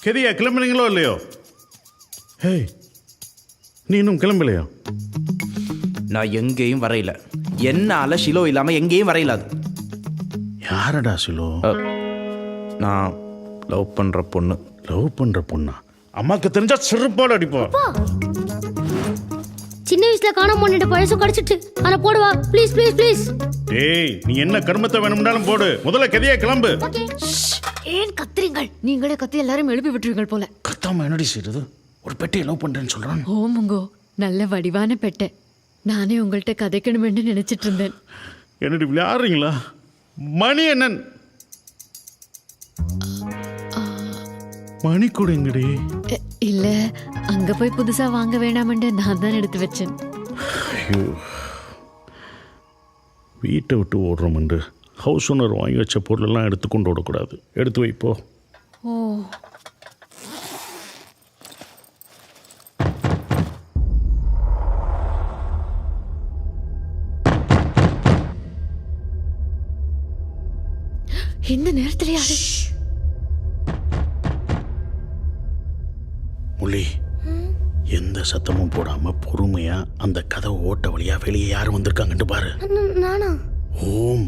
சரியா கிளம்புனீங்களோ இல்லையோ? ஹேய், நீ இன்னும் கிளம்பலையா? நான் எங்கேயும் வரையில. என்னால ஷிலோ இல்லாம எங்கேயும் வரையில. அது யாரடா சிலோ? நான் லவ் பண்ற பொண்ணு. லவ் பண்ற பொண்ணா? அம்மாக்கு தெரிஞ்சா சிறுப்பாடு அடிப்போம். சின்ன வயசுல காணாம பண்ணிட்டு பழசு கடிச்சிட்டு ஆனா போடுவா ப்ளீஸ் ப்ளீஸ் ப்ளீஸ். டேய், நீ என்ன கர்மத்தை வேணும்னாலும் போடு, முதல்ல கதையா கிளம்பு. ஏன் கத்துறீங்கள்? நீங்களே கத்தி எல்லாரும் எழுப்பி விட்டுருவீங்கள் போல. கத்தாம என்னடி செய்யுது? ஒரு பெட்டியை லவ் பண்றேன்னு சொல்றான். ஓமுங்கோ, நல்ல வடிவான பெட்டை. நானே உங்கள்கிட்ட கதைக்கணும்னு நினைச்சிட்டு இருந்தேன். என்னடி விளையாடுறீங்களா? மணி என்னன் மணி கொடுங்கடி. இல்ல, அங்க போய் புதுசா வாங்க வேணாமண்டு நான் தான் எடுத்து வச்சேன். ஐயோ, வீட்டை விட்டு ஓடுறோம்ண்டு ஹவுஸ் ஓனர் வாங்கி வச்ச பொருளெல்லாம் எடுத்து கொண்டு ஓடக்கூடாது. எடுத்து வைப்போ. ஓ, இந்த நேரத்துல யாரு? முள்ளி, எந்த சத்தமும் போடாம பொறுமையா அந்த கதவை ஓட்ட வழியா வெளியே யாரும் வந்திருக்காங்கன்னு பாரு. நானா? ஓம்,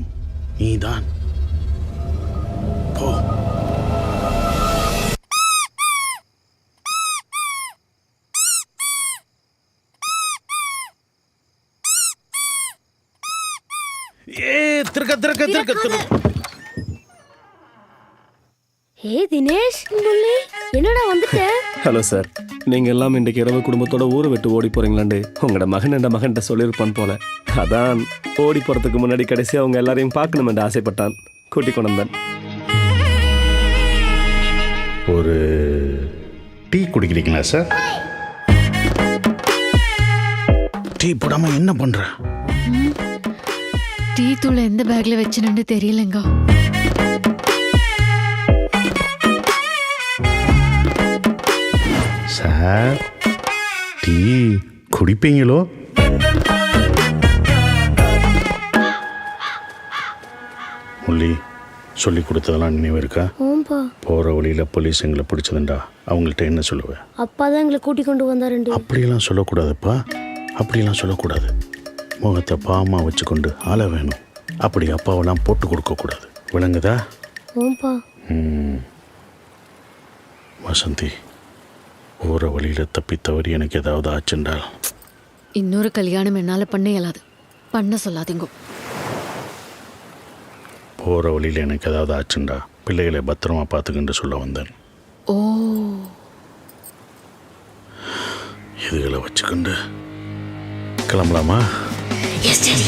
நீதான். போ. திருக்க திருக்க திருக்க திருக்க. ஏ தினேஷ், முள்ளி, என்னடா வந்துட்ட? ஹலோ சார், நீங்கள் எல்லாம் இன்றைக்கு இரவு குடும்பத்தோட ஊரை விட்டு ஓடி போகிறீங்களாண்டு உங்களோட மகன்கிட்ட சொல்லியிருப்பான் போல. அதான் ஓடி போகிறதுக்கு முன்னாடி கடைசியாக அவங்க எல்லாரையும் பார்க்கணுமென்று ஆசைப்பட்டான். கூட்டி கொண்டு வந்தேன். ஒரு டீ குடிக்கிறீங்களா சார்? டீ போடாம என்ன பண்ற? டீ தூளை எந்த பேக்ல வச்சுன்னு தெரியலங்க. Sir, tea குடிப்பீங்களோ? முள்ளி, சொல்லி கொடுத்ததெல்லாம் நினைவு இருக்கா? ஓம்பா, போகிற வழியில் போலீஸ் எங்களை பிடிச்சதுண்டா, அவங்கள்ட்ட என்ன சொல்லுவேன்? அப்பா தான் எங்களை கூட்டி கொண்டு வந்தாருண்டு. அப்படியெல்லாம் சொல்லக்கூடாதுப்பா, அப்படியெல்லாம் சொல்லக்கூடாது. முகத்தை பாமா வச்சுக்கொண்டு ஆள வேணும். அப்படி அப்பாவெல்லாம் போட்டு கொடுக்கக்கூடாது, விளங்குதா? ஓம்பா. வசந்தி, போகிற வழியில் தப்பி தவறி எனக்கு ஏதாவது ஆச்சுண்டால் இன்னொரு கல்யாணம் என்னால பண்ண இயலாது. பண்ண சொல்லாதீங்க. போகிற வழியில் எனக்கு ஏதாவது ஆச்சுண்டா பிள்ளைகளை பத்திரமா பார்த்துக்கிட்டு சொல்ல வந்தேன். ஓ, இதுகளை வச்சுக்கிண்டு கிளம்பலாமா? Yes daddy.